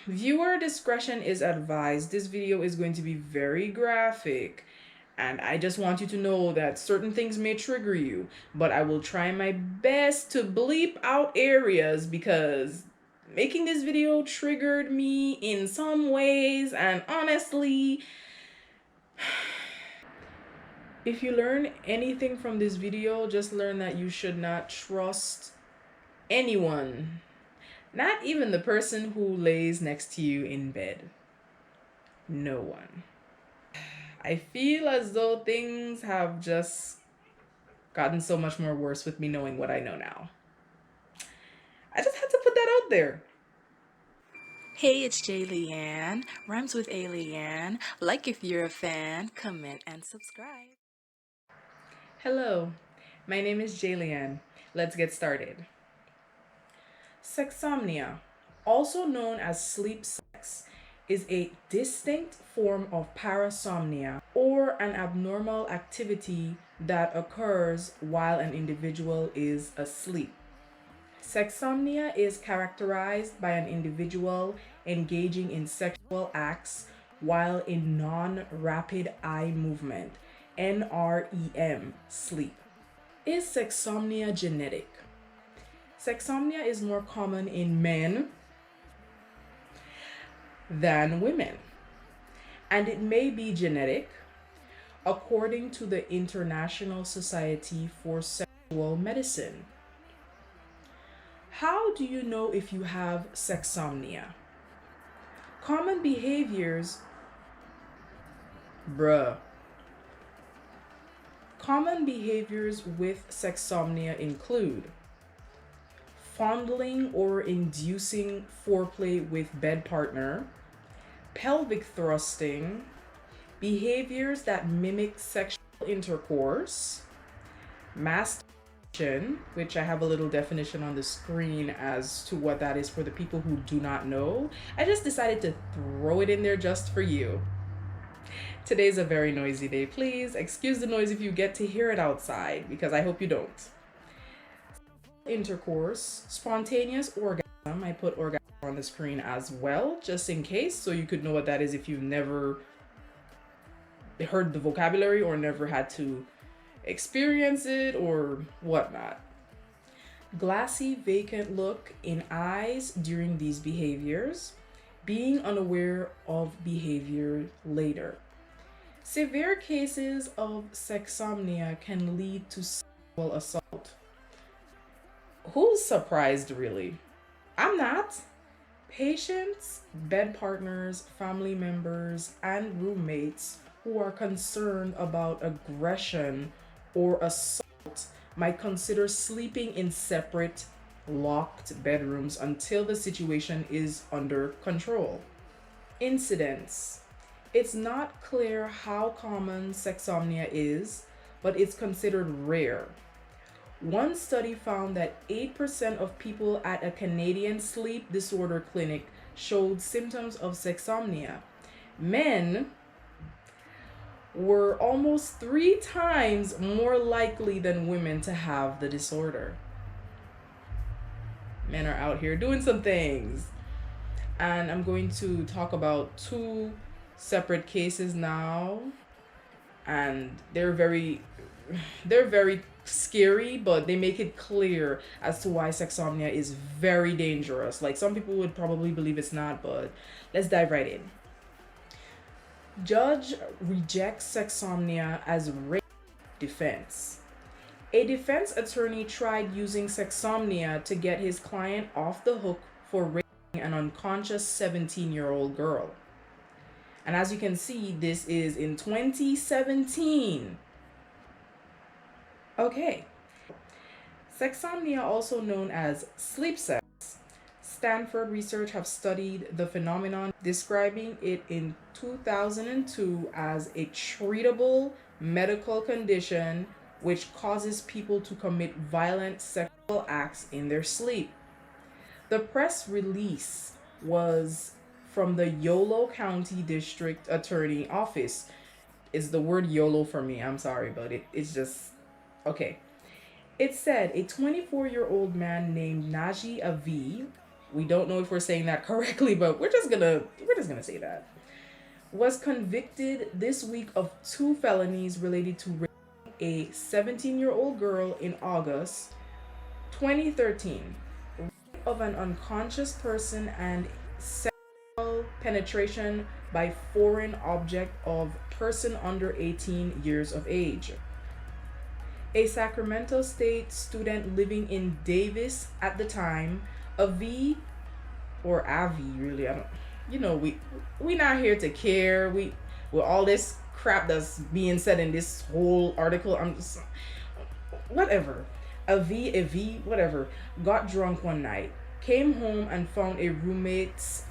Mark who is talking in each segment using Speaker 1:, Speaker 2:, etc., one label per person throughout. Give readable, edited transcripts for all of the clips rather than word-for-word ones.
Speaker 1: Viewer discretion is advised. This video is going to be very graphic, and I just want you to know that certain things may trigger you, but I will try my best to bleep out areas because making this video triggered me in some ways, and honestly, if you learn anything from this video, just learn that you should not trust anyone, not even the person who lays next to you in bed. No one. I feel as though things have just gotten so much more worse with me knowing what I know now. I just had to put that out there.
Speaker 2: Hey, it's Jay Leanne, rhymes with A Leanne. Like if you're a fan, comment and subscribe.
Speaker 1: Hello, my name is Jaylian. Let's get started. Sexsomnia, also known as sleep sex, is a distinct form of parasomnia or an abnormal activity that occurs while an individual is asleep. Sexsomnia is characterized by an individual engaging in sexual acts while in non-rapid eye movement, NREM, sleep. Is sexsomnia genetic? Sexsomnia is more common in men than women, and it may be genetic according to the International Society for Sexual Medicine. How do you know if you have sexsomnia? Common behaviors, Common behaviors with sexsomnia include fondling or inducing foreplay with bed partner, pelvic thrusting, behaviors that mimic sexual intercourse, masturbation, which I have a little definition on the screen as to what that is for the people who do not know. I just decided to throw it in there just for you. Today's a very noisy day. Please excuse the noise if you get to hear it outside, because I hope you don't. Intercourse, spontaneous orgasm. I put orgasm on the screen as well, just in case, so you could know what that is if you've never heard the vocabulary or never had to experience it or whatnot. Glassy, vacant look in eyes during these behaviors. Being unaware of behavior later. Severe cases of sexsomnia can lead to sexual assault. Who's surprised, really? I'm not. Patients, bed partners, family members, and roommates who are concerned about aggression or assault might consider sleeping in separate, locked bedrooms until the situation is under control. Incidents. It's not clear how common sexsomnia is, but it's considered rare. One study found that 8% of people at a Canadian sleep disorder clinic showed symptoms of sexsomnia. Men were almost 3 times more likely than women to have the disorder. Men are out here doing some things. And I'm going to talk about 2 separate cases now. And they're very scary, but they make it clear as to why sexsomnia is very dangerous. Like, some people would probably believe it's not, but let's dive right in. Judge rejects sexsomnia as rape defense. A defense attorney tried using sexsomnia to get his client off the hook for raping an unconscious 17-year-old girl. And as you can see, this is in 2017. Okay. Sexsomnia, also known as sleep sex. Stanford research have studied the phenomenon, describing it in 2002 as a treatable medical condition which causes people to commit violent sexual acts in their sleep. The press release was from the Yolo County District Attorney Office. It's the word YOLO for me. I'm sorry, but it's just okay. It said a 24-year-old man named Naji Avi We don't know if we're saying that correctly, but we're just gonna say that. Was convicted this week of two felonies related to raping a 17-year-old girl in August 2013, rape of an unconscious person and sexual penetration by foreign object of person under 18 years of age. A Sacramento State student living in Davis at the time, Avi or Avi really, I don't, we not here to care. We with all this crap that's being said in this whole article, I'm just whatever. Avi, whatever, got drunk one night, came home and found a roommate's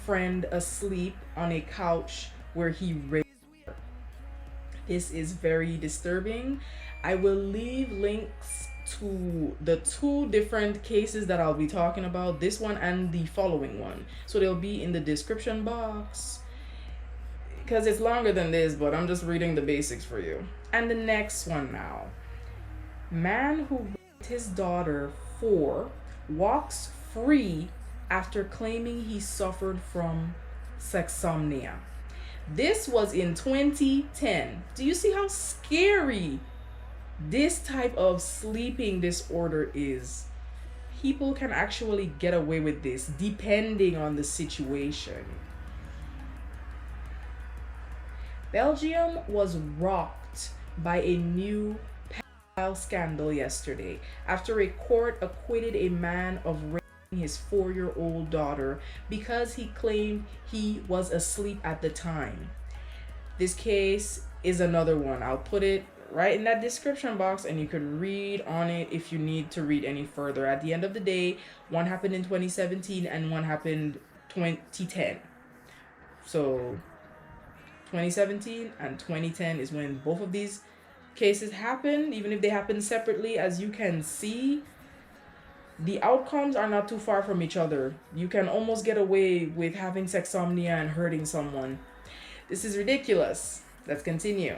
Speaker 1: friend asleep on a couch where he raped. This is very disturbing. I will leave links to the two different cases that I'll be talking about, this one and the following one. So they'll be in the description box because it's longer than this, but I'm just reading the basics for you. And the next one now. Man who raped his daughter 4 walks free after claiming he suffered from sexsomnia. This was in 2010. Do you see how scary this type of sleeping disorder is? People can actually get away with this depending on the situation. Belgium was rocked by a new pedophile scandal yesterday after a court acquitted a man of raping his 4-year-old daughter because he claimed he was asleep at the time. This case is another one. I'll put it right in that description box and you can read on it if you need to read any further. At the end of the day, one happened in 2017 and one happened 2010. So 2017 and 2010 is when both of these cases happened. Even if they happen separately, as you can see, the outcomes are not too far from each other. You can almost get away with having sexsomnia and hurting someone. This is ridiculous. Let's continue.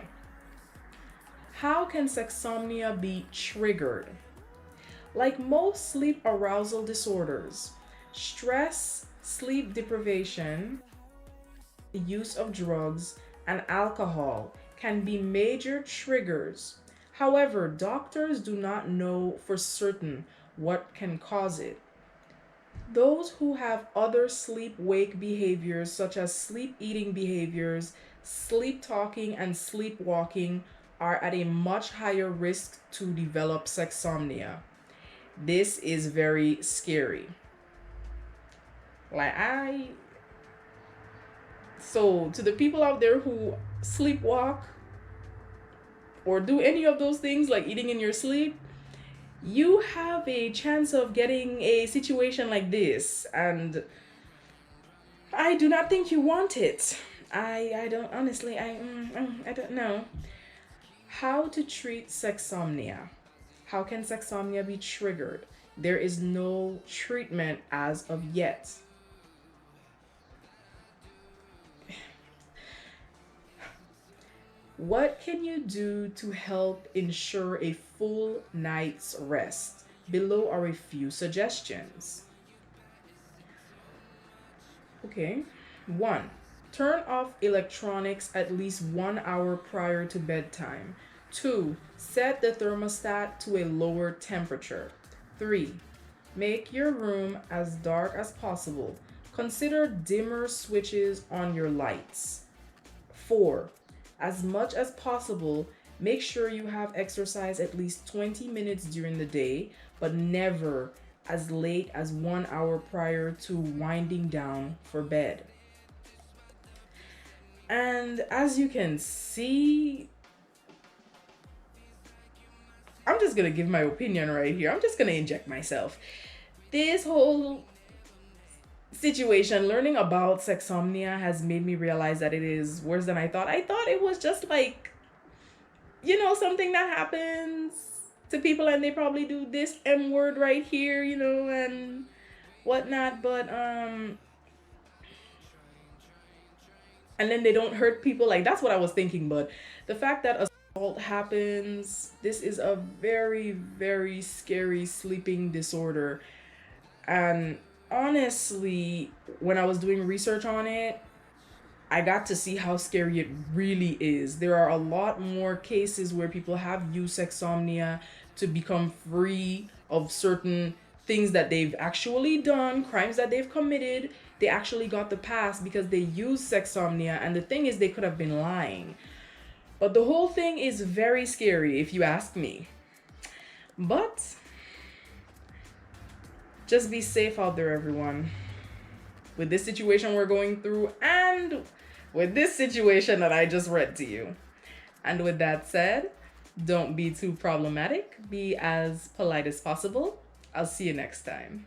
Speaker 1: How can sexsomnia be triggered? Like most sleep arousal disorders, stress, sleep deprivation, the use of drugs, and alcohol can be major triggers. However, doctors do not know for certain what can cause it. Those who have other sleep-wake behaviors such as sleep eating behaviors, sleep talking, and sleepwalking are at a much higher risk to develop sexsomnia. This is very scary. So to the people out there who sleepwalk or do any of those things like eating in your sleep, you have a chance of getting a situation like this, and I do not think you want it. I don't honestly, I don't know. How to treat sexsomnia? How can sexsomnia be triggered? There is no treatment as of yet. What can you do to help ensure a full night's rest? Below are a few suggestions. Okay. 1. Turn off electronics at least 1 hour prior to bedtime. 2. Set the thermostat to a lower temperature. 3. Make your room as dark as possible. Consider dimmer switches on your lights. 4. As much as possible, make sure you have exercise at least 20 minutes during the day, but never as late as 1 hour prior to winding down for bed. And as you can see, I'm just gonna give my opinion right here. I'm just gonna inject myself. This whole situation, learning about sexsomnia, has made me realize that it is worse than I thought. I thought it was just like, something that happens to people and they probably do this M word right here, and whatnot, but and then they don't hurt people. Like, that's what I was thinking. But the fact that assault happens, this is a very, very scary sleeping disorder. And honestly, when I was doing research on it, I got to see how scary it really is. There are a lot more cases where people have used sexsomnia to become free of certain things that they've actually done, crimes that they've committed. They actually got the pass because they used sexsomnia, and the thing is, they could have been lying. But the whole thing is very scary, if you ask me. But just be safe out there, everyone. With this situation we're going through, and with this situation that I just read to you. And with that said, don't be too problematic. Be as polite as possible. I'll see you next time.